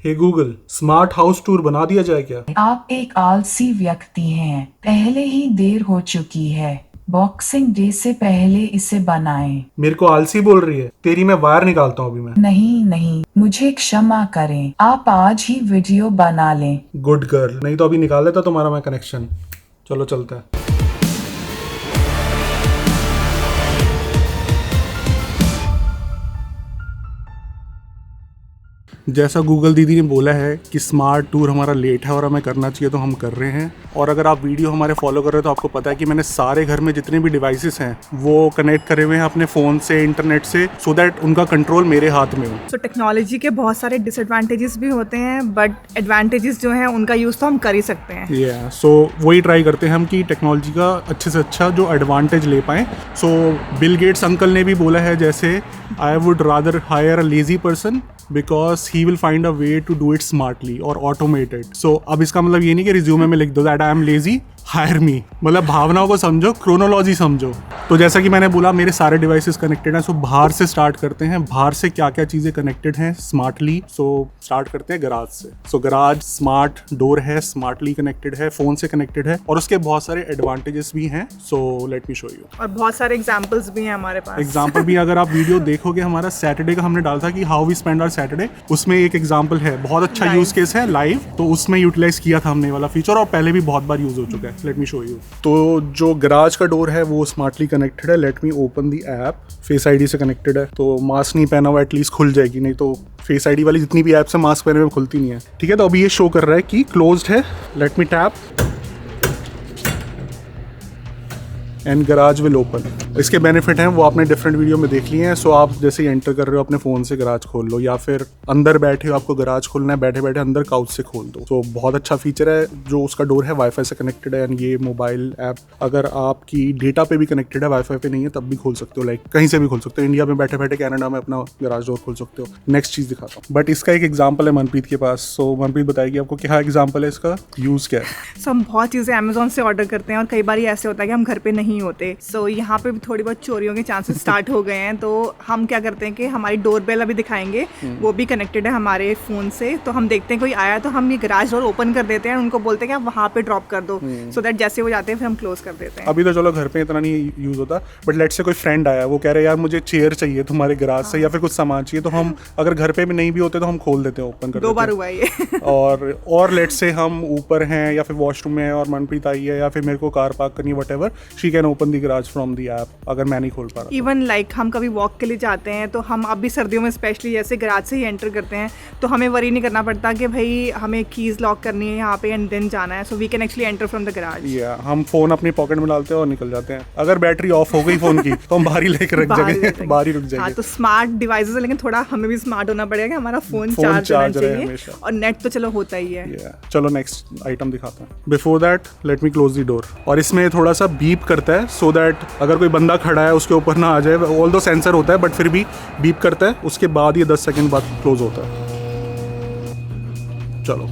हे Google, smart house tour बना दिया जाए क्या? आप एक आलसी व्यक्ति हैं। पहले ही देर हो चुकी है। बॉक्सिंग डे से पहले इसे बनाएं। मेरे को आलसी बोल रही है? तेरी मैं वायर निकालता हूँ अभी मैं। नहीं नहीं, मुझे क्षमा करें। आप आज ही वीडियो बना लें। गुड गर्ल, नहीं तो अभी निकाल देता तुम्हारा मैं कनेक्शन। चलो चलता है। जैसा गूगल दीदी ने बोला है कि स्मार्ट टूर हमारा लेट है और हमें करना चाहिए, तो हम कर रहे हैं। और अगर आप वीडियो हमारे फॉलो कर रहे हो तो आपको पता है कि मैंने सारे घर में जितने भी डिवाइसेस हैं वो कनेक्ट करे हुए हैं अपने फ़ोन से, इंटरनेट से, सो दैट उनका कंट्रोल मेरे हाथ में हो। सो टेक्नोलॉजी के बहुत सारे डिसएडवांटेजेस भी होते हैं, बट एडवांटेजेस जो हैं उनका यूज़ तो हम कर ही सकते हैं। सो वही ट्राई करते हैं हम कि टेक्नोलॉजी का अच्छे से अच्छा जो एडवांटेज ले पाएँ। सो बिल गेट्स अंकल ने भी बोला है, जैसे I would rather hire a lazy person because he will find a way to do it smartly और ऑटोमेटेड। सो अब इसका मतलब ये नहीं कि रिज्यूमे में लिख दो that I am lazy, hire me. मतलब भावनाओं को समझो, क्रोनोलॉजी समझो। तो जैसा कि मैंने बोला मेरे सारे डिवाइसेस कनेक्टेड हैं। सो बाहर से स्टार्ट करते हैं, बाहर से क्या क्या चीज़ें कनेक्टेड हैं स्मार्टली। सो स्टार्ट करते हैं गराज से। सो गराज स्मार्ट डोर है, स्मार्टली कनेक्टेड है, फ़ोन से कनेक्टेड है और उसके बहुत सारे एडवांटेजेस भी हैं। सो लेट मी शो यू। और बहुत सारे एग्जाम्पल्स भी हैं हमारे पास। एग्जाम्पल भी अगर आप वीडियो देखोगे, हमारा सैटरडे का हमने डाला था कि how we spend our Saturday, उसमें एक एग्जाम्पल है, बहुत अच्छा यूज केस है लाइव। तो उसमें यूटिलाइज किया था हमने वाला फीचर और पहले भी बहुत बार यूज हो चुका है। Late me show you. तो जो गराज का डोर है वो स्मार्टली कनेक्टेड है। Let me open the app. Face ID से कनेक्टेड है, तो मास्क नहीं पहना हुआ एटलीस्ट खुल जाएगी, नहीं तो फेस आईडी वाली जितनी भी ऐप्स है मास्क पहने हुए खुलती नहीं है। ठीक है, तो अभी ये शो कर रहा है कि क्लोज्ड है। Let me tap and garage will open. इसके बेनिफिट हैं वो आपने डिफरेंट वीडियो में देख लिए हैं। सो आप जैसे ही एंटर कर रहे हो अपने फ़ोन से गराज खोल लो, या फिर अंदर बैठे हो आपको गराज खोलना है, बैठे बैठे अंदर काउच से खोल दो। तो बहुत अच्छा फीचर है। जो उसका डोर है वाईफाई से कनेक्टेड है, एंड ये मोबाइल ऐप अगर आपकी डेटा पे भी कनेक्टेड है, वाईफाई पे नहीं है तब भी खोल सकते हो। लाइक कहीं से भी खोल सकते हो, इंडिया में बैठे बैठे कनाडा में अपना गराज डोर खोल सकते हो। नेक्स्ट चीज़ दिखाता हूँ, बट इसका एक एग्जाम्पल है मनप्रीत के पास। सो मनप्रीत बताएगी आपको क्या एग्जाम्पल है इसका, यूज़ क्या है। सो हम बहुत चीज़ें अमेजोन से ऑर्डर करते हैं और कई बार ये ऐसे होता है कि हम घर पे नहीं होते। सो यहाँ पे भी थोड़ी बहुत चोरियों के चांसेस स्टार्ट हो गए हैं। तो हम क्या करते हैं कि हमारी डोरबेल अभी दिखाएंगे, वो भी कनेक्टेड है हमारे फ़ोन से। तो हम देखते हैं कोई आया तो हम ये गराज डोर ओपन कर देते हैं, उनको बोलते हैं कि आप वहाँ पे ड्रॉप कर दो, सो दैट जैसे वो जाते हैं फिर हम क्लोज कर देते हैं। अभी तो चलो घर पे इतना नहीं यूज़ होता, बट लेट से कोई फ्रेंड आया, वो कह रहे यार मुझे चेयर चाहिए तुम्हारे गराज से, या फिर कुछ सामान चाहिए, तो हम अगर घर पे भी नहीं भी होते तो हम खोल देते हैं, ओपन कर देते हैं। 2 बार हुआ ये। और लेट से हम ऊपर हैं या फिर वॉशरूम में और मनप्रीत आई है, या फिर मेरे को कार पार्क करनी है, whatever, she can open the garage from the app अगर मैं नहीं खोल पा रहा। इवन लाइक हम कभी वॉक के लिए जाते हैं तो हम अभी सर्दियों में स्पेशली जैसे गराज से ही एंटर करते हैं, तो हमें वरी नहीं करना पड़ता कि भाई हमें कीज़ लॉक करनी है यहाँ पे एंड देन जाना है। So we can actually enter from the garage. या हम फोन अपनी पॉकेट में डालते हैं और निकल जाते हैं। अगर बैटरी ऑफ हो गई फोन की तो हम बाहर ही लेकर रख जाएंगे, बाहर ही रुक जाएंगे। हाँ, तो स्मार्ट डिवाइसेस है, लेकिन थोड़ा हमें भी स्मार्ट होना पड़ेगा कि हमारा फोन चार्ज होना चाहिए, और नेट तो चलो होता ही है। चलो नेक्स्ट आइटम दिखाता हूँ। Before that let me close the door. और इसमें थोड़ा सा बीप करता है, सो दैट अगर कोई बंदा खड़ा है उसके ऊपर ना आ जाए। ऑल दो सेंसर होता है बट फिर भी बीप करता है, उसके बाद ये 10 सेकंड बाद क्लोज होता है। चलो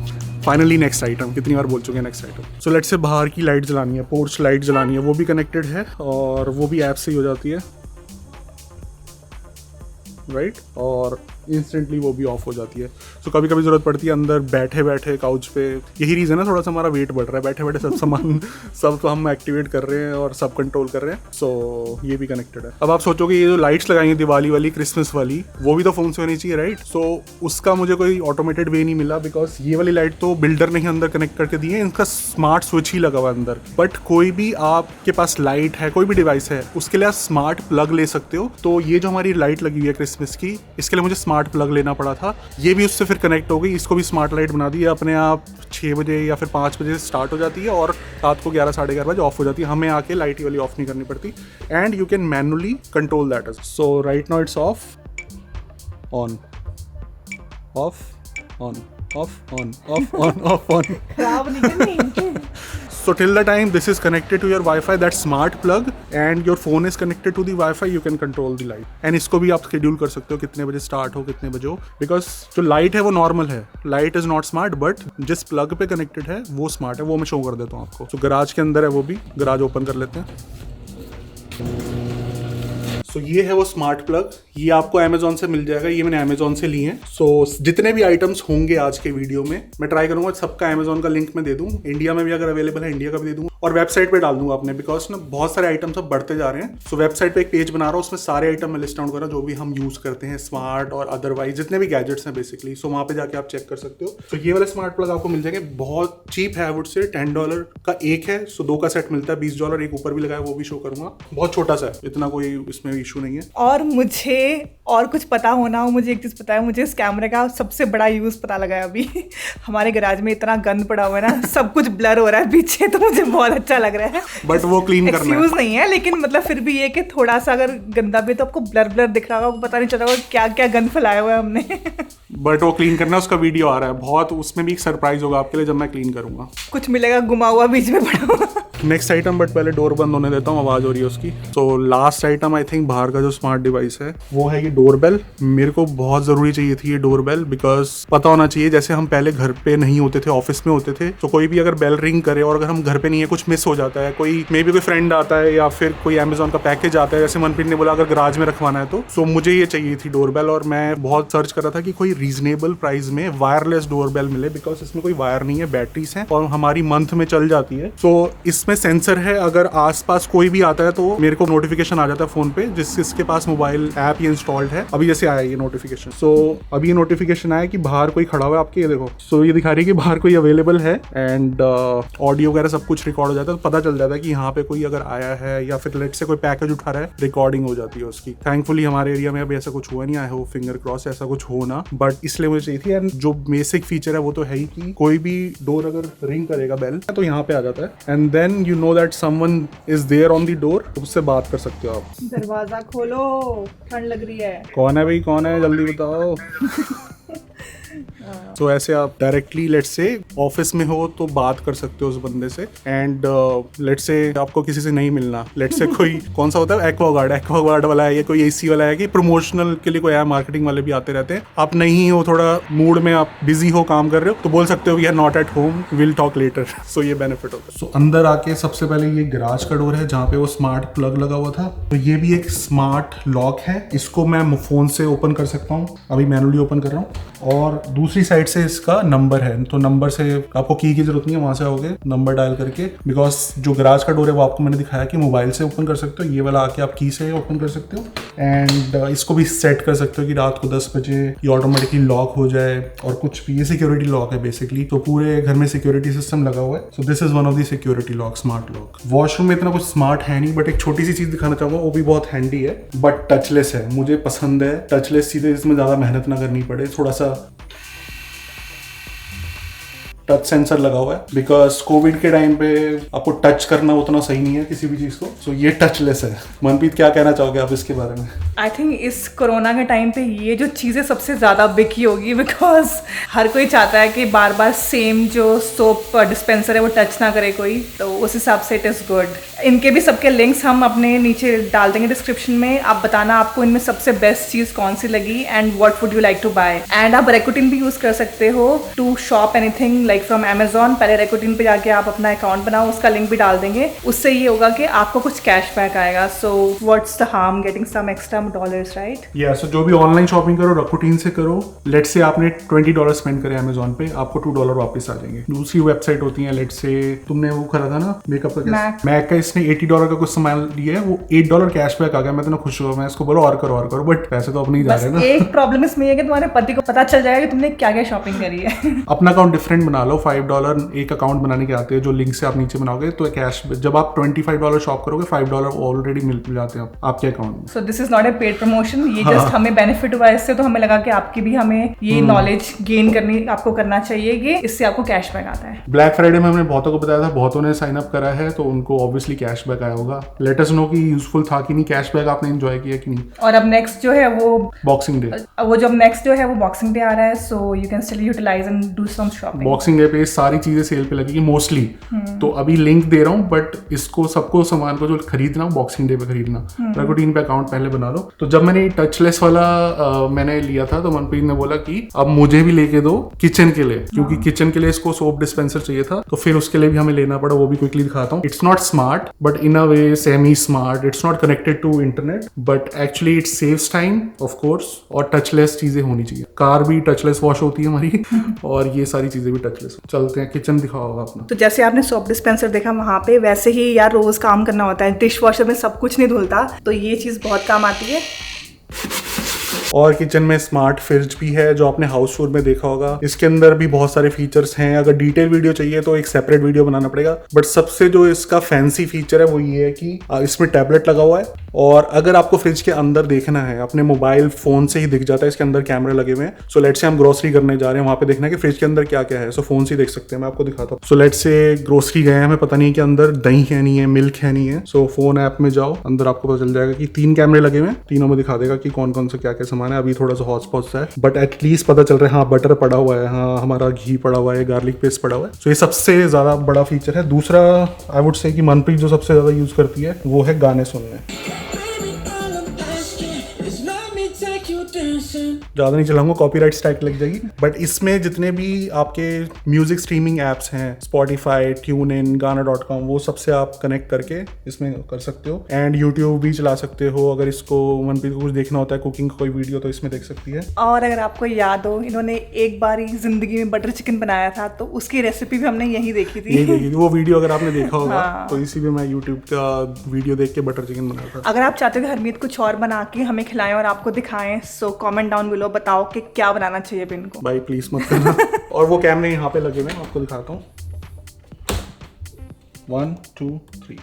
फाइनली नेक्स्ट आइटम, कितनी बार बोल चुके हैं नेक्स्ट आइटम। सो लेट से बाहर की लाइट जलानी है, पोर्च लाइट जलानी है, वो भी कनेक्टेड है और वो भी ऐप से ही हो जाती है, राइट और इंस्टेंटली वो भी ऑफ हो जाती है। सो कभी कभी ज़रूरत पड़ती है अंदर बैठे बैठे काउच पे। यही रीज़न है थोड़ा सा हमारा वेट बढ़ रहा है, बैठे बैठे सब सामान सब तो हम एक्टिवेट कर रहे हैं और सब कंट्रोल कर रहे हैं। सो ये भी कनेक्टेड है। अब आप सोचोगे ये जो लाइट्स लगाई हैं दिवाली वाली, क्रिसमस वाली, वो भी तो फ़ोन से होनी चाहिए, राइट। सो उसका मुझे कोई ऑटोमेटेड वे नहीं मिला, बिकॉज ये वाली लाइट तो बिल्डर ने ही अंदर कनेक्ट करके दी है, इनका स्मार्ट स्विच ही लगा हुआ अंदर। बट कोई भी आपके पास लाइट है, कोई भी डिवाइस है, उसके लिए आप स्मार्ट प्लग ले सकते हो। तो ये जो हमारी लाइट लगी हुई है क्रिसमस की, इसके लिए मुझे स्मार्ट प्लग लेना पड़ा था। ये भी उससे फिर कनेक्ट हो गई, इसको भी स्मार्ट लाइट बना दी है। अपने आप 6 बजे या फिर 5 बजे स्टार्ट हो जाती है और रात को 11 साढ़े 11 बजे ऑफ हो जाती है। हमें आके लाइट वाली ऑफ नहीं करनी पड़ती, and you can manually control that. So right now it's of, on, of, on, of, on, of, on, of, on. खराब नहीं करनी। So till the time this is connected to your Wi-Fi, that smart plug, and your phone is connected to the Wi-Fi, you can control the light. And इसको भी आप schedule कर सकते हो कितने बजे start हो, कितने बजे हो, because जो light है वो normal है, light is not smart, but जिस plug पे connected है वो smart है, वो मैं show कर देता हूँ आपको। So garage के अंदर है वो भी, garage open कर लेते हैं। सो ये है वो स्मार्ट प्लग, ये आपको अमेजोन से मिल जाएगा, ये मैंने अमेजोन से लिए हैं। सो जितने भी आइटम्स होंगे आज के वीडियो में मैं ट्राई करूंगा सबका अमेजोन का लिंक मैं दे दूं, इंडिया में भी अगर अवेलेबल है इंडिया का भी दे दूंगा, और वेबसाइट पे डाल दूंगा अपने, बिकॉज ना बहुत सारे आइटम्स अब बढ़ते जा रहे हैं। सो वेबसाइट पे एक पेज बना रहा हूँ, उसमें सारे आइटम मैं लिस्ट डाउन कर रहा हूँ जो भी हम यूज करते हैं, स्मार्ट और अदरवाइज जितने भी गैजेट्स हैं बेसिकली। सो वहाँ पे जाके आप चेक कर सकते हो। तो ये वाले स्मार्ट प्लग आपको मिल जाएंगे, बहुत चीप है, वुड से $10 का एक है। सो 2 का सेट मिलता है $20, एक ऊपर भी लगाया वो भी शो करूंगा, बहुत छोटा सा है, इतना कोई इसमें इशू नहीं है। और मुझे और कुछ पता होना हो, मुझे एक चीज़ पता है, मुझे इस कैमरे का सबसे बड़ा यूज़ पता लगा है अभी। हमारे गैराज में इतना गंद पड़ा हुआ है ना, सब कुछ ब्लर हो रहा है पीछे, तो मुझे बहुत अच्छा लग रहा है। बट वो क्लीन करना है, एक्सक्यूज नहीं है, लेकिन मतलब फिर भी ये कि थोड़ा सा अगर गंदा भी तो आपको ब्लर ब्लर दिख रहा होगा, आपको पता नहीं चल रहा होगा क्या क्या गंद फैलाया हुआ है हमने। बट वो क्लीन करना है, उसका वीडियो आ रहा है बहुत, उसमें भी एक सरप्राइज होगा आपके लिए जब मैं क्लीन करूंगा। कुछ मिलेगा गुमा हुआ बीच में पड़ा हुआ। नेक्स्ट आइटम, बट पहले डोर बंद होने देता हूँ, आवाज हो रही है उसकी। तो लास्ट आइटम आई थिंक बाहर का जो स्मार्ट डिवाइस है वो है ये डोरबेल। मेरे को बहुत जरूरी चाहिए थी ये डोरबेल, बिकॉज पता होना चाहिए, जैसे हम पहले घर पे नहीं होते थे, ऑफिस में होते थे, तो कोई भी अगर बेल रिंग करे और अगर हम घर पे नहीं है, कुछ मिस हो जाता है, कोई मे बी कोई फ्रेंड आता है या फिर कोई अमेजोन का पैकेज आता है, जैसे मनप्रीत ने बोला अगर गराज में रखवाना है तो। सो मुझे ये चाहिए थी डोरबेल, और मैं बहुत सर्च कर रहा था कि कोई रीजनेबल प्राइस में वायरलेस डोरबेल मिले, बिकॉज इसमें कोई वायर नहीं है, बैटरीज हैं और हमारी मंथ में चल जाती है। सो इसमें सेंसर है, अगर आसपास कोई भी आता है तो मेरे को नोटिफिकेशन आ जाता है फोन पे, जिसके पास मोबाइल ऐप ये इंस्टॉल्ड है। अभी जैसे आया ये नोटिफिकेशन, सो अभी ये नोटिफिकेशन आया कि बाहर कोई खड़ा हुआ है आपके, ये देखो। सो ये दिखा रही है कि बाहर कोई अवेलेबल है, एंड ऑडियो वगैरह सब कुछ रिकॉर्ड हो जाता है, तो पता चल जाता है कि यहाँ पे कोई अगर आया है या फिर लेट से कोई पैकेज उठा रहा है, रिकॉर्डिंग हो जाती है उसकी। थैंकफुली हमारे एरिया में अभी ऐसा कुछ हुआ नहीं, आया हो फिंगर क्रॉस ऐसा कुछ हो ना, बट इसलिए मुझे चाहिए थी। एंड जो बेसिक फीचर है वो तो है ही कि कोई भी डोर अगर रिंग करेगा बेल तो यहाँ पे आ जाता है, and then you know that someone is there on the door, उससे बात कर सकते हो आप। दरवाजा खोलो, ठंड लग रही है। कौन है भाई, कौन है, जल्दी बताओ। तो ऐसे आप डायरेक्टली लेट से ऑफिस में हो तो बात कर सकते हो उस बंदे से, एंड लेट से आपको किसी से नहीं मिलना, लेट से कोई कौन सा होता है एक्वागार्ड वाला है या कोई एसी वाला है कि प्रमोशनल के लिए कोई है, मार्केटिंग वाले भी आते रहते हैं। आप नहीं हो, थोड़ा मूड में आप बिजी हो, काम कर रहे हो, तो बोल सकते हो we are not at home, will talk later. So ये बेनिफिट होता है। सो अंदर आके सबसे पहले ये गैराज का डोर है जहाँ पे वो स्मार्ट प्लग लगा हुआ था, तो ये भी एक स्मार्ट लॉक है, इसको मैं फोन से ओपन कर सकता हूँ, अभी मैनुअली ओपन कर रहा हूँ। और दूसरी साइड से इसका नंबर है, तो नंबर से आपको की जरूरत नहीं है, वहां से आओगे नंबर डायल करके, बिकॉज जो गैराज का डोर है वो आपको मैंने दिखाया कि मोबाइल से ओपन कर सकते हो, ये वाला आके आप की से ओपन कर सकते हो। एंड इसको भी सेट कर सकते हो कि रात को 10 बजे ये ऑटोमेटिकली लॉक हो जाए, और कुछ भी, ये सिक्योरिटी लॉक है बेसिकली, तो पूरे घर में सिक्योरिटी सिस्टम लगा हुआ है। सो this is one of the security lock, smart lock. Washroom में इतना कुछ स्मार्ट है नहीं, बट एक छोटी सी चीज दिखाना चाहूंगा, वो भी बहुत हैंडी है, बट टचलेस है, मुझे पसंद है टचलेस चीजें, इसमें ज्यादा मेहनत ना करनी पड़े। थोड़ा सा टच सेंसर लगा हुआ है, बिकॉज कोविड के टाइम पे आपको टच करना उतना सही नहीं है किसी भी चीज को। सो ये टचलेस है। मनप्रीत क्या कहना चाहोगे आप इसके बारे में? आई थिंक इस कोरोना के टाइम पे ये जो चीज़ें सबसे ज़्यादा बिकी होगी, बिकॉज हर कोई चाहता है कि बार बार सेम जो सोप डिस्पेंसर है वो टच ना करे कोई, तो उस हिसाब से इट इज़ गुड। इनके भी सबके लिंक्स हम अपने नीचे डाल देंगे डिस्क्रिप्शन में, आप बताना आपको इनमें सबसे बेस्ट चीज़ कौन सी लगी and what would you like to buy. And आप रेकोटिन भी यूज़ कर सकते हो to shop anything like from Amazon. पहले रेकोटिन पे जाके आप अपना अकाउंट बनाओ, उसका लिंक भी डाल देंगे, उससे ये होगा कि आपको कुछ कैशबैक आएगा। So what's the harm getting some extra dollars, right? या सो जो भी ऑनलाइन शॉपिंग करो रकोटिन से करो। लेट से आपने $20 स्पेंड करे अमेजोन पे, आपको $2 वापस आ जाएंगे। दूसरी वेबसाइट होती है, लेट से तुमने वो करा था ना मेकअप का, मैक का, इसने $80 का कुछ सामान लिया है, वो $8 कैशबैक आ गया। मैं इतना खुश हुआ, मैं इसको बोलो और करो, बट पैसे तो अपने ही जा रहे हैं ना। एक प्रॉब्लम इसमें है कि तुम्हारे पति को पता चल जाएगा कि तुमने क्या क्या शॉपिंग करी है। अपना अकाउंट डिफरेंट बना लो, $5 एक अकाउंट बनाने के आते हैं, जो लिंक से आप नीचे बनाओगे तो कैश, जब आप $25 शॉप करोगे $5 ऑलरेडी मिल जाते हैं आपके अकाउंट में। सो this is not a paid promotion, ये जस्ट हमें बेनिफिट हुआ इससे, तो हमें लगा कि आपकी भी हमें ये नॉलेज गेन करनी आपको करना चाहिए कि इससे आपको कैशबैक आता है। ब्लैक फ्राइडे में हमने बहुतों को बताया था, बहुतों ने साइन अप करा है, तो उनको ऑब्वियसली कैशबैक आया होगा। लेट अस नो कि यूजफुल था कि नहीं, कैशबैक आपने एंजॉय किया कि नहीं। और अब नेक्स्ट जो है वो बॉक्सिंग डे, वो जो नेक्स्ट जो है वो बॉक्सिंग डे आ रहा है, so you can still utilize and do some shopping. Boxing day पे सारी चीजें सेल पे लगेगी मोस्टली, तो अभी लिंक दे रहा हूँ, बट इसको सबको सामान को जो खरीदना बॉक्सिंग डे पे खरीदना, रेकोटिन पे अकाउंट पहले बना लो, दो। तो जब मैंने टचलेस वाला मैंने लिया था तो मनप्रीत ने बोला कि अब मुझे भी लेके दो किचन के लिए, क्योंकि किचन के लिए इसको सोप डिस्पेंसर चाहिए था, तो फिर उसके लिए भी हमें लेना पड़ा। वो भी क्विकली दिखाता हूँ। It's not smart but in a way semi smart, it's not connected to internet but actually it saves time of course, और टचलेस चीजें होनी चाहिए। कार भी टचलेस वॉश होती है हमारी और ये सारी चीजें भी टचलेस। चलते हैं किचन दिखाओ अपना। तो जैसे आपने सोप डिस्पेंसर देखा वहाँ पे, वैसे ही यार रोज काम करना होता है, डिश वॉशर में सब कुछ नहीं धुलता, तो ये चीज बहुत काम आती है। और किचन में स्मार्ट फ्रिज भी है जो आपने हाउस टूर में देखा होगा। इसके अंदर भी बहुत सारे फीचर्स हैं। अगर डिटेल वीडियो चाहिए तो एक सेपरेट वीडियो बनाना पड़ेगा, बट सबसे जो इसका फैंसी फीचर है वो ये है कि इसमें टैबलेट लगा हुआ है, और अगर आपको फ्रिज के अंदर देखना है अपने मोबाइल फोन से ही दिख जाता है। इसके अंदर कैमरे लगे हुए हैं। सो लेट से हम ग्रोसरी करने जा रहे हैं, वहां पे देखना है कि फ्रिज के अंदर क्या क्या है, सो फोन से ही देख सकते हैं। मैं आपको दिखाता हूँ। सो लेट से ग्रोसरी गए हैं, हमें पता नहीं कि अंदर दही है नहीं है, मिल्क है नहीं है। सो फोन ऐप में जाओ, अंदर आपको पता चल जाएगा कि 3 कैमरे लगे हुए हैं, तीनों में दिखा देगा कि कौन कौन सा क्या क्या सामान है। अभी थोड़ा सा हॉट है बट एटलीस्ट पता चल रहा है। हाँ, बटर पड़ा हुआ है, हाँ हमारा घी पड़ा हुआ है, गार्लिक पेस्ट पड़ा हुआ है। सो ये सबसे ज्यादा बड़ा फीचर है। दूसरा आई वुड से कि मनप्रीत जो सबसे ज्यादा यूज करती है वो है गाने सुनने। ज़्यादा नहीं चलाऊंगा, कॉपीराइट स्ट्राइक लग जाएगी। बट इसमें जितने भी आपके म्यूजिक स्ट्रीमिंग एप्स हैं, स्पॉटिफाई, ट्यून इन, गाना.com, वो सबसे आप कनेक्ट करके इसमें कर सकते हो। एंड यूट्यूब भी चला सकते हो। अगर इसको मनप्रीत को कुछ देखना होता है, कुकिंग कोई वीडियो, तो इसमें देख सकती है। और अगर आपको याद हो, इन्होंने एक बार ही जिंदगी में बटर चिकन बनाया था, तो उसकी रेसिपी भी हमने यही देखी थी। वो वीडियो अगर आपने देखा होगा तो इसी पे मैं यूट्यूब का वीडियो देख के बटर चिकन बनाया था। अगर आप चाहते हो कि हरमीत कुछ और बना के हमें खिलाएं और आपको दिखाएं, सो कमेंट डाउन बिलो बताओ कि क्या बनाना चाहिए इनको। भाई प्लीज मत करना। और वो कैमरे यहाँ पे लगे हुए हैं, आपको दिखाता हूँ। 1 2 3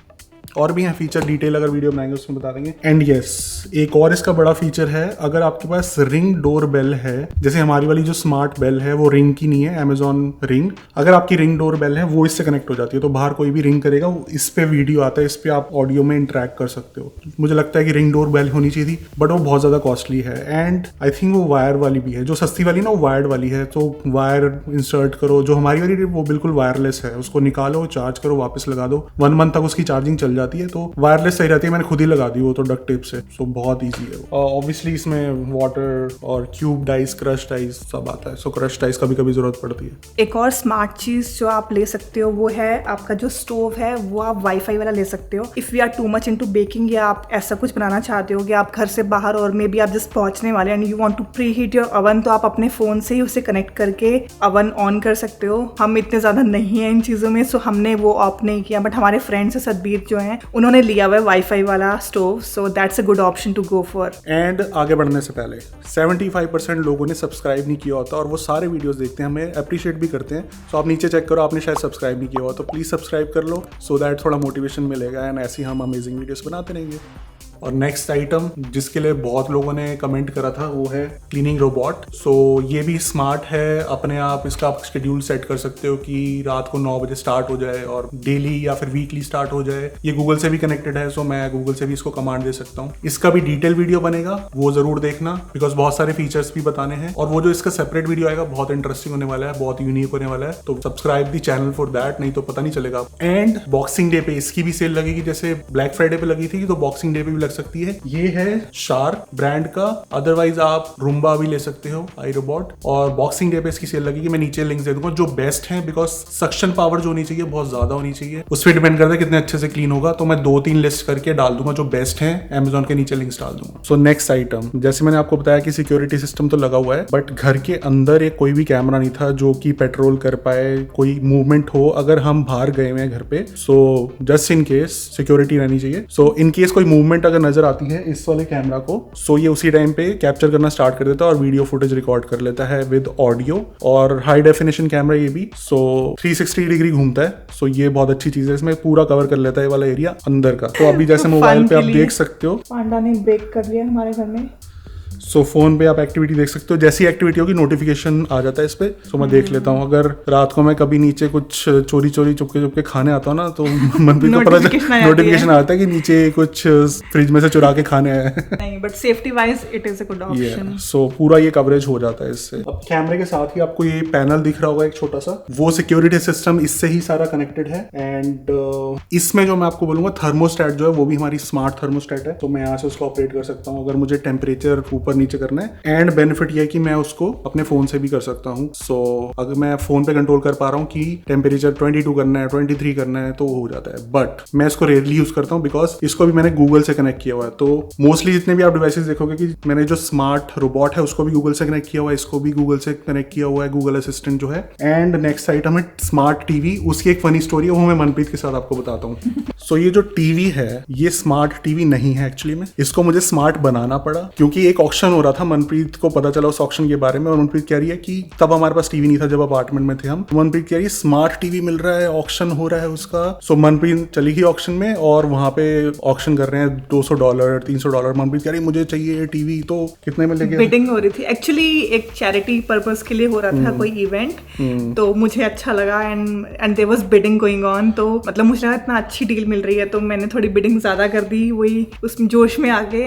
और भी हैं फीचर, डिटेल अगर वीडियो बनाएंगे उसमें बता देंगे। एंड यस, एक और इसका बड़ा फीचर है, अगर आपके पास रिंग डोर बेल है, जैसे हमारी वाली जो स्मार्ट बेल है वो रिंग की नहीं है, अमेजॉन रिंग, अगर आपकी रिंग डोर बेल है वो इससे कनेक्ट हो जाती है, तो बाहर कोई भी रिंग करेगा इस पे वीडियो आता है, इस पे आप ऑडियो में इंटरेक्ट कर सकते हो। मुझे लगता है कि रिंग डोर बेल होनी चाहिए थी, बट वो बहुत ज्यादा कॉस्टली है। एंड आई थिंक वो वायर वाली भी है, जो सस्ती वाली ना वो वायर्ड वाली है, तो वायर इंसर्ट करो। जो हमारी वाली वो बिल्कुल वायरलेस है, उसको निकालो, चार्ज करो, वापस लगा दो, 1 मंथ तक उसकी चार्जिंग चल जाती है, तो वायरलेस सही रहती है। मैंने खुद ही लगा दी वो तो डक्ट टेप से, सो बहुत ईजी है। ऑब्वियसली इसमें वाटर और क्यूब डाइस, क्रश डाइस सब आता है, सो क्रश डाइस कभी कभी जरूरत पड़ती है। एक और स्मार्ट चीज जो आप ले सकते हो वो है आपका जो स्टोव है, वो आप वाईफाई वाला ले सकते हो। If we are too much into baking, या आप ऐसा कुछ बनाना चाहते हो कि आप घर से बाहर और मे बी आप जस्ट पहुंचने वाले and you want to preheat your oven, तो आप अपने फोन से ही उसे कनेक्ट करके ओवन ऑन कर सकते हो। हम इतने ज्यादा नहीं है इन चीजों में, सो हमने वो ऑप्ट नहीं किया, बट हमारे फ्रेंड्स सदबीर जो हैं उन्होंने लिया हुआ है वाईफाई वाला stove, so that's a good option to go for. And आगे बढ़ने से पहले 75% लोगों ने सब्सक्राइब नहीं किया होता और वो सारे वीडियोस देखते हैं, हमें अप्रिशिएट भी करते हैं। सो आप नीचे चेक करो, आपने शायद सब्सक्राइब नहीं किया हुआ, तो प्लीज़ सब्सक्राइब कर लो, सो दैट थोड़ा मोटिवेशन मिलेगा एंड ऐसे ही हम अमेजिंग वीडियोस बनाते रहेंगे। और नेक्स्ट आइटम जिसके लिए बहुत लोगों ने कमेंट करा था वो है क्लीनिंग रोबोट। सो ये भी स्मार्ट है, अपने आप इसका आप शेड्यूल सेट कर सकते हो कि रात को 9 बजे स्टार्ट हो जाए और डेली या फिर वीकली स्टार्ट हो जाए। ये गूगल से भी कनेक्टेड है, सो मैं गूगल से भी इसको कमांड दे सकता हूँ। इसका भी डिटेल वीडियो बनेगा, वो जरूर देखना, बिकॉज बहुत सारे फीचर्स भी बताने हैं। और वो जो इसका सेपरेट वीडियो आएगा बहुत इंटरेस्टिंग होने वाला है, बहुत यूनिक होने वाला है, तो subscribe the channel for that, नहीं तो पता नहीं चलेगा। एंड बॉक्सिंग डे पे इसकी भी सेल लगेगी, जैसे ब्लैक फ्राइडे पे लगी थी, तो बॉक्सिंग डे पे भी लग सकती है। ये है शार्क ब्रांड का, अदरवाइज आप रूम्बा भी ले सकते हो, आई रोबोट। और बॉक्सिंग डे पे इसकी सेल लगेगी, मैं नीचे लिंक दे दूंगा। जो बेस्ट है, बिकॉज सक्शन पावर जो होनी चाहिए बहुत ज्यादा होनी चाहिए, उस पर डिपेंड करता है कितने अच्छे से क्लीन होगा, तो मैं 2-3 लिस्ट करके डाल दूंगा जो बेस्ट है, अमेजॉन के नीचे लिंक्स डाल दूंगा। सो नेक्स्ट आइटम, जैसे मैंने आपको बताया कि सिक्योरिटी सिस्टम तो लगा हुआ है, बट घर के अंदर एक कोई भी कैमरा नहीं था जो कि पेट्रोल कर पाए, कोई मूवमेंट हो अगर हम बाहर गए हुए हैं घर पे, so just in case security रहनी चाहिए। सो इन केस कोई मूवमेंट अगर नजर आती है इस वाले कैमरा को, सो ये उसी टाइम पे कैप्चर करना स्टार्ट कर देता है और वीडियो फुटेज रिकॉर्ड कर लेता है विद ऑडियो, और हाई डेफिनेशन कैमरा ये भी, सो 360 डिग्री घूमता है। सो ये बहुत अच्छी चीज है, इसमें पूरा कवर कर लेता है ये वाला एरिया अंदर का। तो अभी जैसे मोबाइल पे आप देख सकते हो, पांडा ने बेक कर लिया हमारे घर में। सो फोन पे आप एक्टिविटी देख सकते हो, जैसी एक्टिविटी होगी नोटिफिकेशन आ जाता है इस पे। सो मैं देख लेता हूँ, अगर रात को मैं कभी नीचे कुछ चोरी चुपके खाने आता हूँ ना तो मनप्रीत को पता नोटिफिकेशन आता है कि नीचे कुछ फ्रिज में से चुरा के खाने आए नहीं, but safety wise it is a good option. So पूरा ये कवरेज हो जाता है इससे। अब कैमरे के साथ ही आपको ये पैनल दिख रहा होगा एक छोटा सा, वो सिक्योरिटी सिस्टम इससे ही सारा कनेक्टेड है। एंड इसमें जो मैं आपको बोलूंगा थर्मोस्टेट जो है वो भी हमारी स्मार्ट थर्मोस्टेट है, तो मैं यहाँ से उसको ऑपरेट कर सकता हूँ अगर मुझे टेम्परेचर ऊपर नीचे करना है। एंड बेनिफिट ये है कि मैं उसको अपने फोन से भी कर सकता हूँ। सो अगर मैं फोन पे कंट्रोल कर पा रहा हूँ कि टेम्परेचर 22 करना है, 23 करना है, तो वो हो जाता है। बट मैं इसको रेयरली यूज करता हूँ बिकॉज इसको भी मैंने गूगल से कनेक्ट किया हुआ है। तो मोस्टली जितने भी आप डिवाइसेस देखोगे कि मैंने जो स्मार्ट रोबोट है उसको भी गूगल से कनेक्ट किया हुआ है, इसको भी गूगल से कनेक्ट किया हुआ है, गूगल असिस्टेंट जो है। एंड नेक्स्ट आइटम है स्मार्ट टीवी। उसकी एक फनी स्टोरी है, वो मैं मनप्रीत के साथ आपको बताता हूँ। सो ये जो टीवी है ये स्मार्ट टीवी नहीं है एक्चुअली में, इसको मुझे स्मार्ट बनाना पड़ा क्योंकि एक ऑक्शन हो रहा था। मनप्रीत को पता चला उस ऑक्शन के बारे में और मनप्रीत कह रही है कि तब हमारे पास टीवी नहीं था जब अपार्टमेंट में थे हम। मनप्रीत कह रही है स्मार्ट टीवी मिल रहा है, ऑक्शन हो रहा है उसका। सो मनप्रीत चली गई ऑक्शन में और वहां पे ऑक्शन कर रहे हैं $200 $300। मनप्रीत कह रही मुझे चाहिए टीवी, तो कितने में लेके बिडिंग हो रही थी। एक्चुअली एक चैरिटी पर्पस के लिए हो रहा था कोई इवेंट, तो मुझे अच्छा लगा and there was bidding going on. तो मतलब मुझे लगा इतना अच्छी डील मिल रही है तो मैंने थोड़ी बिडिंग ज्यादा कर दी, वही उसमें जोश में आके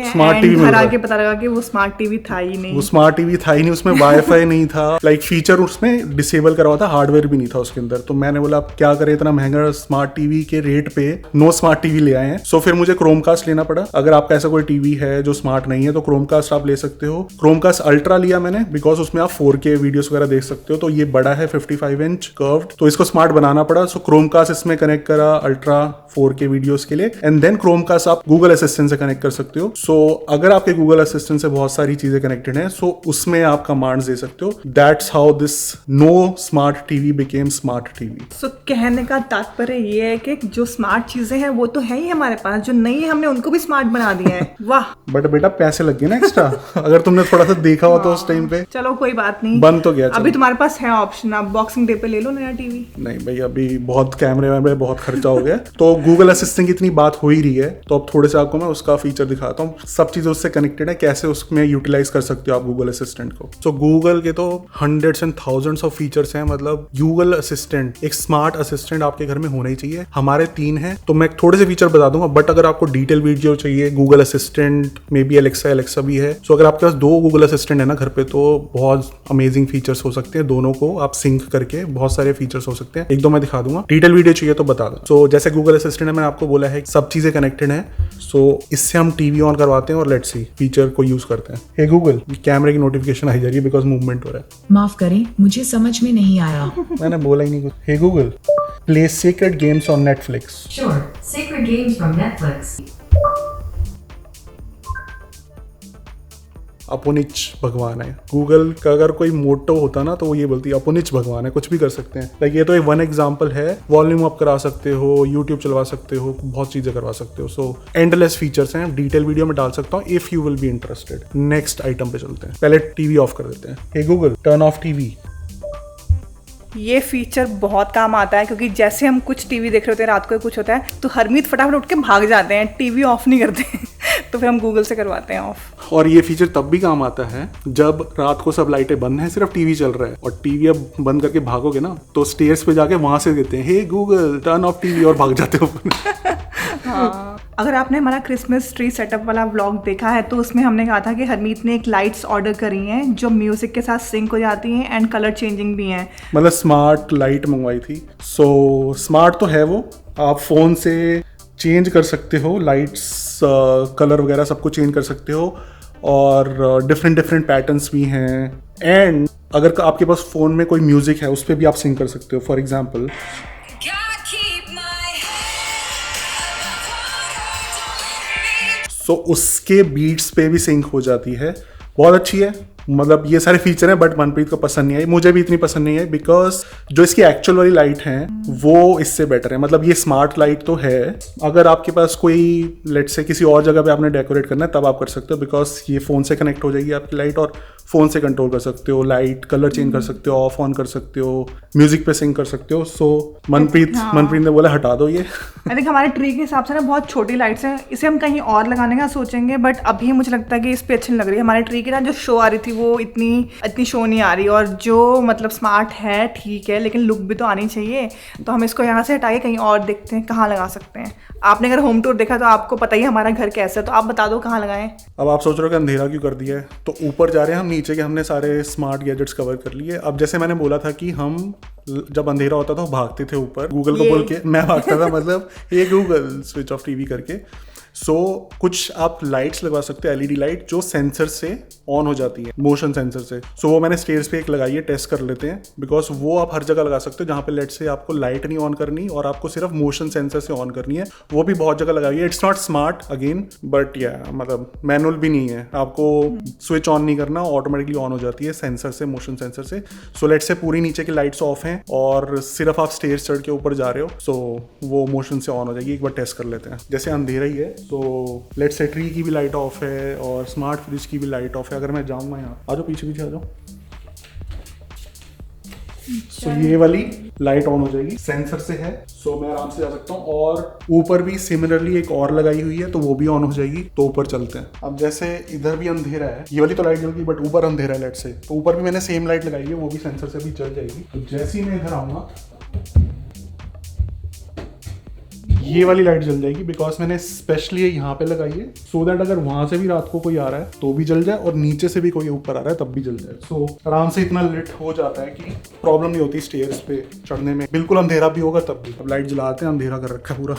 घर आके पता लगा कि वो स्मार्ट टीवी था ही नहीं। वो स्मार्ट टीवी था ही नहीं, उसमें वाईफाई नहीं था, लाइक फीचर उसमें डिसेबल करा हुआ था, हार्डवेयर भी नहीं था उसके अंदर। तो मैंने बोला अब क्या करें, इतना महंगा स्मार्ट टीवी के रेट पे नो स्मार्ट टीवी ले आए हैं। सो फिर मुझे क्रोमकास्ट लेना पड़ा। अगर आपका ऐसा कोई टीवी है जो स्मार्ट नहीं है तो क्रोमकास्ट आप ले सकते हो। क्रोमकास्ट अल्ट्रा लिया मैंने बिकॉज उसमें आप 4K वीडियोस वगैरह देख सकते हो। तो ये बड़ा है 55 इंच कर्व्ड, तो इसको स्मार्ट बनाना पड़ा। सो क्रोमकास्ट इसमें कनेक्ट करा अल्ट्रा 4K वीडियोस के लिए। एंड देन क्रोमकास्ट आप गूगल असिस्टेंट से कनेक्ट कर सकते हो। सो अगर आपके गूगल असिस्टेंट से बहुत सारी चीजें कनेक्टेड हैं सो उसमें आप कमांड्स दे सकते हो। That's how this no smart TV became smart TV. So कहने का तात्पर्य ये है कि जो स्मार्ट चीजें हैं वो तो है ही हमारे पास, जो नहीं है हमने उनको भी स्मार्ट बना दिया है। वाह। बट बेटा पैसे लग गए ना एक्स्ट्रा अगर तुमने थोड़ा सा देखा हो तो उस टाइम पे। चलो कोई बात नहीं, बन तो गया। अभी तुम्हारे पास है ऑप्शन, आप बॉक्सिंग डे पे ले लो नया टीवी। नहीं भाई, अभी बहुत कैमरे में बहुत खर्चा हो गया। तो गूगल असिस्टेंट की इतनी बात हो ही रही है तो अब थोड़े से आपको मैं उसका फीचर दिखाता हूँ। सब चीजें उससे कनेक्टेड है, कैसे उसमें यूटिलाइज कर सकते हो आप गूगल असिस्टेंट को। सो गूगल के तो hundreds and thousands of features हैं। मतलब गूगल असिस्टेंट, एक स्मार्ट असिस्टेंट आपके घर में होना ही चाहिए। हमारे 3 हैं तो मैं थोड़े से फीचर बता दूंगा, बट अगर आपको डिटेल वीडियो चाहिए गूगल असिस्टेंट में भी एलेक्सा भी है। सो अगर आपके पास 2 गूगल असिस्टेंट है ना घर पे तो बहुत अमेजिंग फीचर्स हो सकते हैं। दोनों को आप सिंक करके बहुत सारे फीचर्स हो सकते हैं। 1-2 मैं दिखा दूंगा, डिटेल वीडियो चाहिए तो बता दूं। सो जैसे गूगल असिस्टेंट है, मैंने आपको बोला है सब चीजें कनेक्टेड है। सो इससे हम टीवी ऑन करवाते हैं और लेट्स सी फीचर को यूज करते हैं। हे गूगल, कैमरे की नोटिफिकेशन आई जा रही है बिकॉज मूवमेंट हो रहा है। माफ करें, मुझे समझ में नहीं आया। मैंने बोला ही नहीं कुछ। Hey Google, play secret games on Netflix. Sure, sacred games from Netflix. अपोनिच भगवान है। गूगल का अगर कोई मोटो होता ना तो वो ये बोलती है अपोनिच भगवान है, कुछ भी कर सकते हैं। लाइक ये तो एक 1 एग्जांपल है। वॉल्यूम अप करा सकते हो, यूट्यूब चलवा सकते हो, बहुत चीजें करवा सकते हो। सो एंडलेस फीचर्स हैं, डिटेल वीडियो में डाल सकता हूँ if you will be interested. Next item पे चलते हैं, पहले टीवी ऑफ कर देते हैं। हे गूगल, टर्न ऑफ टीवी। ये फीचर बहुत काम आता है क्योंकि जैसे हम कुछ टीवी देख रहे होते हैं, रात को कुछ होता है तो हरमीत फटाफट उठ के भाग जाते हैं, टीवी ऑफ नहीं करते तो फिर हम गूगल से करवाते हैं ऑफ। और ये फीचर तब भी काम आता है जब रात को सब लाइटें बंद हैं, सिर्फ टीवी चल रहा है और टीवी अब बंद करके भागोगे ना तो स्टेयर्स पे जाके वहां से देते हैं हे गूगल टर्न ऑफ टीवी और भाग जाते हो। हाँ, अगर आपने हमारा क्रिसमस ट्री सेटअप वाला व्लॉग देखा है तो उसमें हमने कहा था कि हरमीत ने एक लाइट्स ऑर्डर करी हैं जो म्यूजिक के साथ सिंक हो जाती हैं एंड कलर चेंजिंग भी हैं। मतलब स्मार्ट लाइट मंगवाई थी। सो स्मार्ट तो है वो, आप फोन से चेंज कर सकते हो लाइट्स, कलर वगैरह सबको चेंज कर सकते हो और डिफरेंट पैटर्न्स भी हैं। एंड अगर आपके पास फोन में कोई म्यूजिक है उस पर भी आप सिंग कर सकते हो। फॉर एग्जाम्पल सो उसके बीट्स पे भी सिंक हो जाती है। बहुत अच्छी है, मतलब ये सारे फीचर हैं, बट मनप्रीत को पसंद नहीं आई, मुझे भी इतनी पसंद नहीं आई, बिकॉज जो इसकी एक्चुअल वाली लाइट है वो इससे बेटर है। मतलब ये स्मार्ट लाइट तो है, अगर आपके पास कोई लेट से किसी और जगह पे आपने डेकोरेट करना है तब आप कर सकते हो, बिकॉज ये फ़ोन से कनेक्ट हो जाएगी आपकी लाइट और फ़ोन से कंट्रोल कर सकते हो, लाइट कलर चेंज कर सकते हो, ऑफ ऑन कर सकते हो, म्यूजिक पे सिंग कर सकते हो। सो मनप्रीत ने बोला हटा दो ये। आई थिंक हमारे ट्री के हिसाब से ना बहुत छोटी लाइट्स हैं, इसे हम कहीं और लगाने का सोचेंगे, बट अभी मुझे लगता है कि इस पे अच्छी नहीं लग रही है। हमारे ट्री की ना जो शो आ रही थी वो इतनी शो नहीं आ रही, और जो मतलब स्मार्ट है ठीक है, लेकिन लुक भी तो आनी चाहिए। तो हम इसको यहाँ से हटा के कहीं और देखते हैं कहाँ लगा सकते हैं। आपने अगर होम टूर देखा तो आपको पता ही हमारा घर कैसा है, तो आप बता दो कहाँ लगाएं। अब आप सोच रहे हो कि अंधेरा क्यों कर दिया है, तो ऊपर जा रहे हैं हम, नीचे के हमने सारे स्मार्ट गैजेट्स कवर कर लिए। अब जैसे मैंने बोला था कि हम जब अंधेरा होता था भागते थे ऊपर, गूगल को बोल के मैं भागता था, मतलब ये गूगल स्विच ऑफ टीवी करके। सो कुछ आप लाइट्स लगवा सकते हो, एलईडी लाइट जो सेंसर से ऑन हो जाती है, मोशन सेंसर से। सो वो मैंने स्टेयर्स पे एक लगाई है, टेस्ट कर लेते हैं, बिकॉज वो आप हर जगह लगा सकते हो जहाँ पे लेट से आपको लाइट नहीं ऑन करनी और आपको सिर्फ मोशन सेंसर से ऑन करनी है, वो भी बहुत जगह लगाई है। It's not smart again, but या मतलब मैनुअल भी नहीं है, आपको स्विच ऑन नहीं करना, ऑटोमेटिकली ऑन हो जाती है सेंसर से, मोशन सेंसर से। सो लेट से पूरी नीचे की लाइट्स ऑफ हैं और सिर्फ आप स्टेयर्स चढ़ के ऊपर जा रहे हो, सो वो मोशन से ऑन हो जाएगी। एक बार टेस्ट कर लेते हैं। जैसे अंधेरा ही है तो लेट्स से ट्री की भी लाइट ऑफ है और स्मार्ट फ्रिज की भी लाइट ऑफ है। अगर मैं जाऊंगा यहाँ, आ जाओ पीछे पीछे आ जाओ, सो ये वाली लाइट ऑन हो जाएगी, सेंसर से है, सो मैं आराम से जा सकता हूँ। और ऊपर भी सिमिलरली एक और लगाई हुई है तो वो भी ऑन हो जाएगी। तो ऊपर चलते हैं। अब जैसे इधर भी अंधेरा है, ये वाली तो लाइट जल गई, बट ऊपर अंधेरा है लेट से, तो ऊपर भी मैंने सेम लाइट लगाई है, वो भी सेंसर से भी चल जाएगी। तो जैसे ही मैं इधर आऊंगा ये वाली लाइट जल जाएगी, बिकॉज मैंने स्पेशली यहाँ पे लगाई है, सो दैट अगर वहां से भी रात को कोई आ रहा है तो भी जल जाए और नीचे से भी कोई ऊपर आ रहा है तब भी जल जाए। सो आराम से इतना लिट हो जाता है कि प्रॉब्लम नहीं होती स्टेयर्स पे चढ़ने में। बिल्कुल अंधेरा भी होगा तब भी। अब लाइट जलाते हैं, अंधेरा कर रखा है पूरा।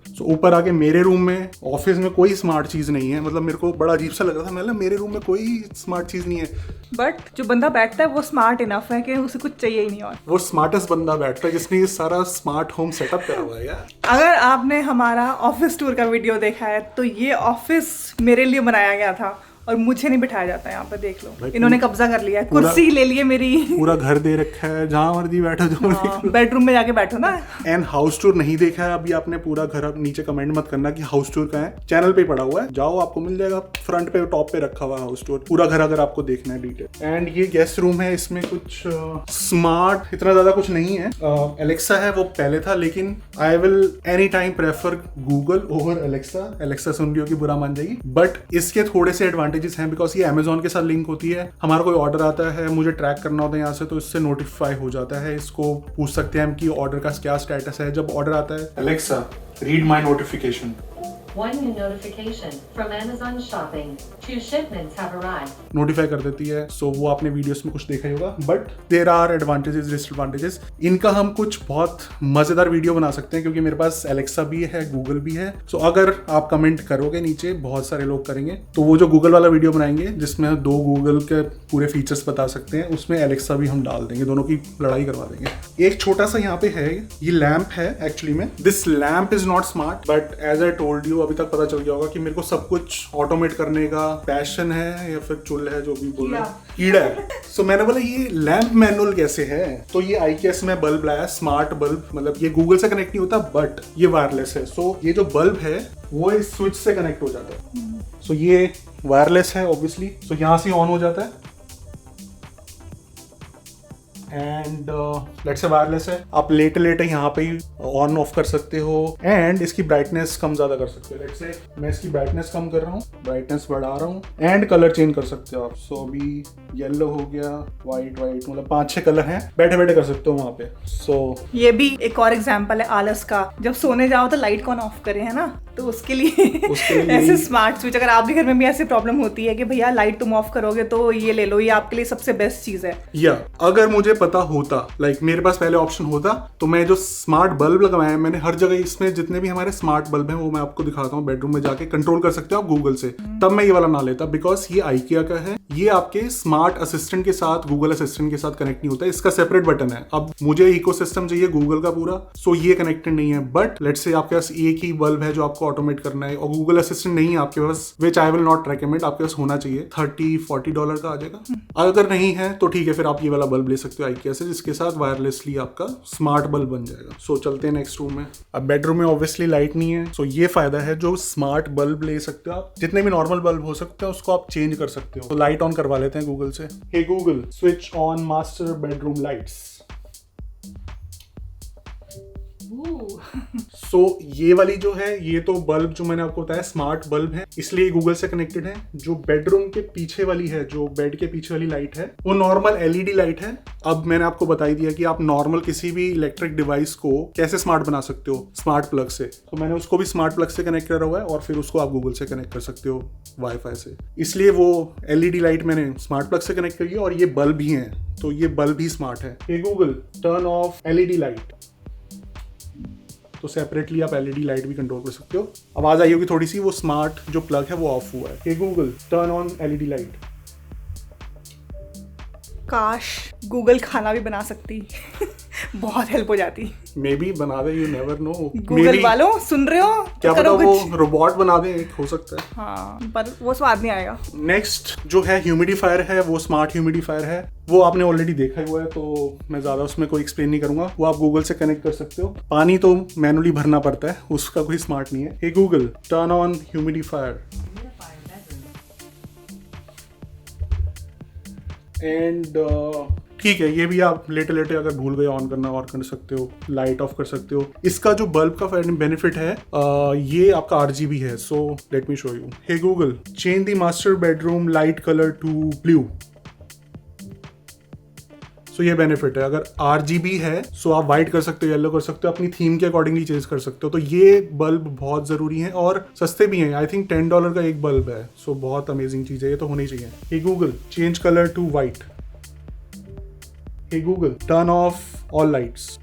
सो ऊपर आके मेरे रूम में, ऑफिस में कोई स्मार्ट चीज नहीं है, मतलब मेरे को बड़ा अजीब सा लग रहा था, मतलब मेरे रूम में कोई स्मार्ट चीज नहीं है, बट जो बंदा बैठता है वो स्मार्ट इनफ है कि उसे कुछ चाहिए ही नहीं। और वो स्मार्टेस्ट बंदा बैठता है जिसने ये सारा स्मार्ट होम सेटअप करा हुआ है यार। अगर आपने हमारा ऑफिस टूर का वीडियो देखा है तो ये ऑफिस मेरे लिए बनाया गया था और मुझे नहीं बिठाया जाता है यहाँ पे, देख लो इन्होंने कब्जा कर लिया है, कुर्सी ले लिए मेरी, पूरा घर दे रखा है, जहाँ मर्जी बैठो जो मर्जी। बेडरूम में जाके बैठो ना। एंड हाउस टूर नहीं देखा है अभी आपने पूरा घर, अब नीचे कमेंट मत करना कि हाउस टूर का है, चैनल पे पड़ा हुआ है, जाओ आपको मिल जाएगा, फ्रंट पे टॉप पे रखा हुआ है हाउस टूर, पूरा घर अगर आपको देखना है डिटेल। एंड ये गेस्ट रूम है, इसमें कुछ स्मार्ट इतना ज्यादा कुछ नहीं है। एलेक्सा है वो पहले था, लेकिन I will any time prefer Google over Alexa. Alexa सुन रही होगी बुरा मान जाएगी, बट इसके थोड़े से एडवांटेजेस हैं, बिकॉज ये अमेजोन के साथ लिंक होती है। हमारा कोई ऑर्डर आता है, मुझे ट्रैक करना होता है यहाँ से, तो इससे नोटिफाई हो जाता है। इसको पूछ सकते हैं हम कि ऑर्डर का क्या स्टेटस है। जब ऑर्डर आता है, Alexa read my notification, One new notification from Amazon Shopping. 2 shipments have arrived. Notify कर देती है। सो वो आपने वीडियोस में कुछ देखा ही होगा, but there are advantages disadvantages. इनका हम कुछ बहुत मजेदार वीडियो बना सकते हैं, क्योंकि मेरे पास एलेक्सा भी है, गूगल भी है। सो अगर आप कमेंट करोगे नीचे, बहुत सारे लोग करेंगे, तो वो जो गूगल वाला वीडियो बनाएंगे जिसमें 2 गूगल के पूरे फीचर्स बता सकते हैं, उसमें एलेक्सा भी हम डाल देंगे, दोनों की लड़ाई करवा देंगे। एक छोटा सा यहाँ पे है, ये लैम्प है एक्चुअली में। This lamp is not smart, but as I told you, अभी तक पता चल गया होगा कि मेरे को सब कुछ ऑटोमेट करने का पैशन है, या फिर चुल है, जो भी बोल रहे हैं, कीड़ा है। सो मैंने बोला ये लैम्प मैनुअल कैसे है, तो ये IKES में बल्ब लाया, स्मार्ट बल्ब, मतलब ये गूगल से कनेक्ट नहीं होता, बट ये वायरलेस है। सो ये जो बल्ब है वो इस स्विच से कनेक्ट हो जाता है। सो ये वायरलेस है ऑब्वियसली, सो यहाँ से ऑन हो जाता है। एंड लेट्स से वायरलेस है, आप लेटे लेटे यहाँ पे ही ऑन ऑफ कर सकते हो, एंड इसकी ब्राइटनेस कम ज्यादा कर सकते हो। लेट्स से मैं इसकी ब्राइटनेस कम कर रहा हूँ, ब्राइटनेस बढ़ा रहा हूँ, एंड कलर चेंज कर सकते हो आप। सो अभी येलो हो गया, व्हाइट, मतलब 5-6 कलर हैं, बैठे बैठे कर सकते हो वहाँ पे। सो ये भी एक और एग्जांपल है आलस का। जब सोने जाओ तो लाइट कौन ऑफ करे, है ना, तो उसके लिए ऐसे स्मार्ट स्विच। अगर आपके घर में भी ऐसी प्रॉब्लम होती है कि भैया लाइट तुम ऑफ करोगे, तो ये ले लो, ये आपके लिए सबसे बेस्ट चीज है। या अगर मुझे पता होता, लाइक मेरे पास पहले ऑप्शन होता, तो मैं जो स्मार्ट बल्ब लगवाया है मैंने हर जगह, इसमें जितने भी हमारे स्मार्ट बल्ब हैं वो मैं आपको दिखाता हूँ, बेडरूम में जाके कंट्रोल कर सकते हो आप गूगल से, तब मैं ये वाला ना लेता, बिकॉज ये IKEA का है, ये आपके स्मार्ट असिस्टेंट के साथ, गूगल असिस्टेंट के साथ कनेक्ट नहीं होता है, इसका सेपरेट बटन है। अब मुझे इकोसिस्टम चाहिए गूगल का पूरा, सो ये कनेक्टेड नहीं है, बट लेट्स से आपके पास एक ही बल्ब है जो आपको ऑटोमेट करना है और गूगल असिस्टेंट नहीं है आपके पास, विच आई विल नॉट रेकमेंड, आपके पास होना चाहिए, $30-40 का आ जाएगा। अगर नहीं है तो ठीक है, फिर आप ये वाला बल्ब ले सकते हो IKEA से, जिसके साथ वायरलेसली आपका स्मार्ट बल्ब बन जाएगा। सो चलते हैं नेक्स्ट रूम में। अब बेडरूम में ऑब्वियसली लाइट नहीं है, सो ये फायदा है जो स्मार्ट बल्ब ले सकते हो आप, जितने भी नॉर्मल बल्ब हो सकते हैं उसको आप चेंज कर सकते हो। तो लाइट ऑन करवा लेते हैं गूगल से। Hey Google, switch on master bedroom lights. So ये वाली जो है, ये तो बल्ब जो मैंने आपको बताया स्मार्ट बल्ब है, इसलिए गूगल से कनेक्टेड है। जो बेडरूम के पीछे वाली है, जो बेड के पीछे वाली लाइट है, वो नॉर्मल LED लाइट है। अब मैंने आपको बता ही दिया कि आप नॉर्मल किसी भी इलेक्ट्रिक डिवाइस को कैसे स्मार्ट बना सकते हो स्मार्ट प्लग से, तो मैंने उसको भी स्मार्ट प्लग से कनेक्ट करा हुआ है और फिर उसको आप गूगल से कनेक्ट कर सकते हो वाईफाई से, इसलिए वो LED लाइट मैंने स्मार्ट प्लग से कनेक्ट करी है और ये बल्ब ही है, तो ये बल्ब ही स्मार्ट है। Hey Google, turn off LED light. तो सेपरेटली आप LED लाइट भी कंट्रोल कर सकते हो। आवाज आई होगी थोड़ी सी, वो स्मार्ट जो प्लग है वो ऑफ हुआ है। Hey Google, turn on LED light. काश गूगल खाना भी बना सकती बहुत हेल्प हो जाती। मे बी बना दे, यू नेवर नो। गूगल वालों सुन रहे हो, क्या पता वो रोबोट बना दे, एक हो सकता है। हाँ, पर वो स्वाद नहीं आएगा। नेक्स्ट जो है ह्यूमिडिफायर है, वो स्मार्ट ह्यूमिडिफायर है, वो आपने ऑलरेडी देखा हुआ है, तो मैं ज्यादा उसमें कोई एक्सप्लेन नहीं करूंगा। वो आप गूगल से कनेक्ट कर सकते हो। पानी तो मैनुअली भरना पड़ता है, उसका कोई स्मार्ट नहीं है। Hey Google, turn on humidifier. And ठीक है, ये भी आप लेटे लेटे अगर भूल गए ऑन करना और कर सकते हो, लाइट ऑफ कर सकते हो। इसका जो बल्ब का बेनिफिट है, ये आपका RGB है। So let me show you. Hey Google, change the master bedroom light colour to blue. So ये बेनिफिट है, अगर RGB है सो आप व्हाइट कर सकते हो, येलो कर सकते हो, अपनी थीम के अकॉर्डिंगली चेंज कर सकते हो। तो ये बल्ब बहुत जरूरी है और सस्ते भी हैं। आई थिंक $10 का एक बल्ब है। सो बहुत अमेजिंग चीज है, ये तो होनी चाहिए। Hey Google, change colour to white. Hey Google, turn off all lights.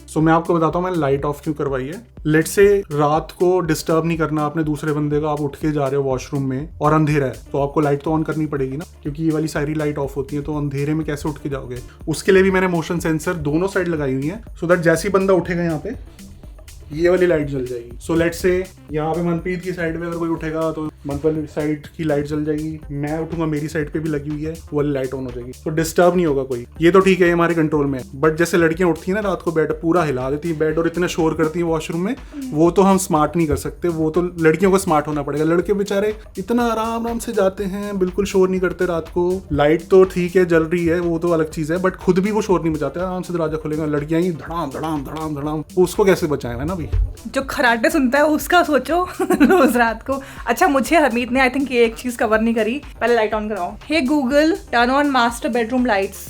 So मैं आपको बताता हूँ मैंने लाइट ऑफ क्यों करवाई है। लेट से रात को डिस्टर्ब नहीं करना आपने दूसरे बंदे का, आप उठ के जा रहे हो वॉशरूम में और अंधेरा है, तो आपको लाइट तो ऑन करनी पड़ेगी ना, क्योंकि ये वाली सारी लाइट ऑफ होती है, तो अंधेरे में कैसे उठ के जाओगे। उसके लिए भी मैंने मोशन सेंसर दोनों साइड लगाई हुई है, सो दैट जैसे ही बंदा उठेगा यहाँ पे ये वाली लाइट जल जाएगी। सो लेट्स से यहाँ पे मनप्रीत की साइड में अगर कोई उठेगा तो मनप्रीत साइड की लाइट जल जाएगी, मैं उठूंगा मेरी साइड पे भी लगी हुई है, वो वाली लाइट ऑन हो जाएगी, तो डिस्टर्ब नहीं होगा कोई। ये तो ठीक है, ये हमारे कंट्रोल में। बट जैसे लड़कियां उठती है ना रात को, बेड पूरा हिला देती है बेड और इतना शोर करती है वॉशरूम में, वो तो हम स्मार्ट नहीं कर सकते, वो तो लड़कियों को स्मार्ट होना पड़ेगा। लड़के बेचारे इतना आराम आराम से जाते हैं, बिल्कुल शोर नहीं करते रात को। लाइट तो ठीक है जल रही है, वो तो अलग चीज है, बट खुद भी वो शोर नहीं बचाते, आराम से दरवाजा खुलेगा, लड़कियां ही धड़ाम धड़ाम धड़ाम धड़ाम, उसको कैसे बचाए है ना भाई। जो खराटे सुनता है उसका सोचो रोज रात को। अच्छा, मुझे हमीद ने आई थिंक ये एक चीज कवर नहीं करी, पहले लाइट ऑन कराओ। Hey Google, turn on master bedroom lights.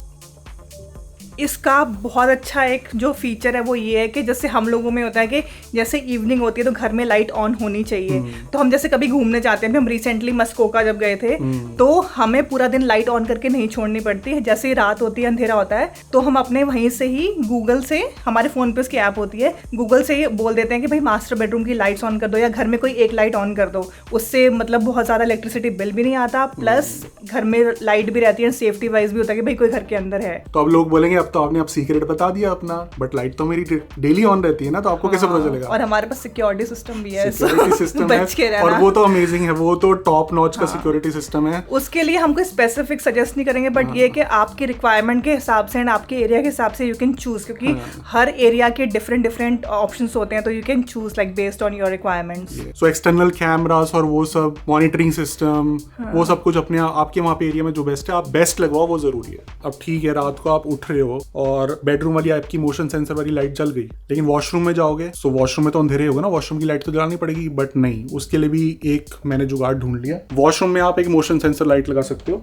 इसका बहुत अच्छा एक जो फीचर है वो ये है कि जैसे हम लोगों में होता है कि जैसे इवनिंग होती है तो घर में लाइट ऑन होनी चाहिए। तो हम जैसे कभी घूमने जाते हैं, हम रिसेंटली मस्कोका जब गए थे, तो हमें पूरा दिन लाइट ऑन करके नहीं छोड़नी पड़ती है। जैसे ही रात होती है, अंधेरा होता है, तो हम अपने वहीं से ही गूगल से, हमारे फोन पे उसकी ऐप होती है, गूगल से ही बोल देते हैं कि भाई मास्टर बेडरूम की लाइट्स ऑन कर दो, या घर में कोई एक लाइट ऑन कर दो। उससे मतलब बहुत ज़्यादा इलेक्ट्रिसिटी बिल भी नहीं आता, प्लस घर में लाइट भी रहती है, सेफ्टी वाइज भी होता है कि भाई कोई घर के अंदर है। तो अब लोग बोलेंगे अब तो आपने अब सीक्रेट बता दिया अपना, बट लाइट तो मेरी डेली ऑन रहती है ना, तो आपको कैसे पता चलेगा। और हमारे पास सिक्योरिटी सिस्टम भी है, सिक्योरिटी सिस्टम है, और वो तो अमेजिंग है, वो तो टॉप नॉच का सिक्योरिटी सिस्टम है। उसके लिए हम कोई स्पेसिफिक सजेस्ट नहीं करेंगे, बट ये कि आपके रिक्वायरमेंट के हिसाब से एंड आपके एरिया के हिसाब से यू कैन चूज, क्योंकि हर एरिया के डिफरेंट ऑप्शंस होते हैं, तो you can choose like based on your requirements. So external cameras और वो सब मॉनिटरिंग सिस्टम, वो सब कुछ अपने आपके वहाँ पे एरिया में जो बेस्ट है, आप बेस्ट लगवाओ, वो जरूरी है। अब ठीक है, रात को आप उठ रहे हो और बेडरूम वाली आपकी मोशन सेंसर वाली लाइट जल गई, लेकिन वॉशरूम में जाओगे, सो वॉशरूम में तो अंधेरे होगा ना, वॉशरूम की लाइट तो जलानी पड़ेगी, बट नहीं, उसके लिए भी एक मैंने जुगाड़ ढूंढ लिया। वॉशरूम में आप एक मोशन सेंसर लाइट लगा सकते हो।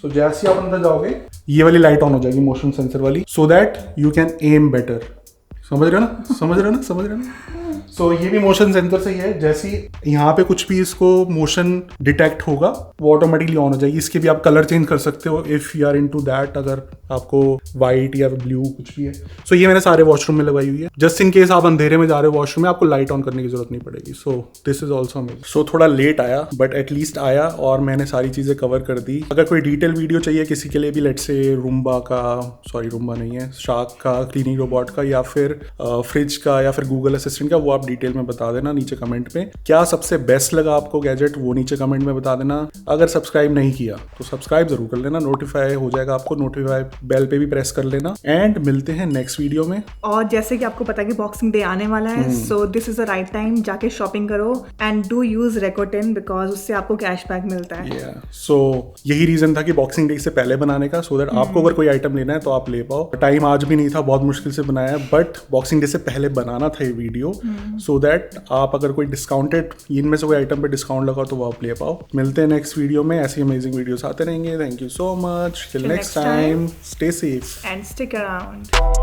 सो जैसे ही आप अंदर जाओगे ये वाली लाइट ऑन हो जाएगी, मोशन सेंसर वाली, so that you can am better. समझ रहे हो ना, समझ रहे हो ना, समझ रहे हो ना। सो ये भी मोशन सेंसर से ही है, जैसे ही यहाँ पे कुछ भी इसको मोशन डिटेक्ट होगा वो ऑटोमेटिकली ऑन हो जाएगी। इसके भी आप कलर चेंज कर सकते हो if you are into that, अगर आपको व्हाइट या ब्लू कुछ भी है। सो ये मैंने सारे वॉशरूम में लगाई हुई है, जस्ट इन केस आप अंधेरे में जा रहे हो वॉशरूम में, आपको लाइट ऑन करने की जरूरत नहीं पड़ेगी। So this is also amazing. So थोड़ा लेट आया बट एटलीस्ट आया और मैंने सारी चीजें कवर कर दी। अगर कोई डिटेल वीडियो चाहिए किसी के लिए भी, लेट्स से रूम्बा का, सॉरी रूम्बा नहीं है, शार्क का, क्लीनिंग रोबोट का, या फिर फ्रिज का, या फिर गूगल असिस्टेंट का, वो आप डिटेल में बता देना नीचे कमेंट में। क्या सबसे बेस्ट लगा आपको गैजेट वो नीचे कमेंट में बता देना। अगर सब्सक्राइब नहीं किया तो सब्सक्राइब जरूर कर लेना, नोटिफाई हो जाएगा आपको, नोटिफाई बेल पे भी प्रेस कर लेना। एंड मिलते हैं नेक्स्ट वीडियो में। और जैसे कि आपको पता है कि बॉक्सिंग डे आने वाला है, सो this is the right time, जाके शॉपिंग करो एंड डू यूज रेकोटेन बिकॉज उससे आपको कैशबैक मिलता है। सो यही रीजन था कि बॉक्सिंग डे से पहले बनाने का, सो दैट आपको अगर कोई आइटम लेना है तो आप ले पाओ। टाइम आज भी नहीं था, बहुत मुश्किल से बनाया है, बट बॉक्सिंग डे से पहले बनाना था ये वीडियो, सो दैट आप अगर कोई डिस्काउंटेड इनमें से कोई आइटम पे डिस्काउंट लगा तो वो आप ले पाओ। मिलते हैं नेक्स्ट वीडियो में, ऐसी अमेजिंग वीडियोस आते रहेंगे। Thank you so much, till next time, stay safe and stick around.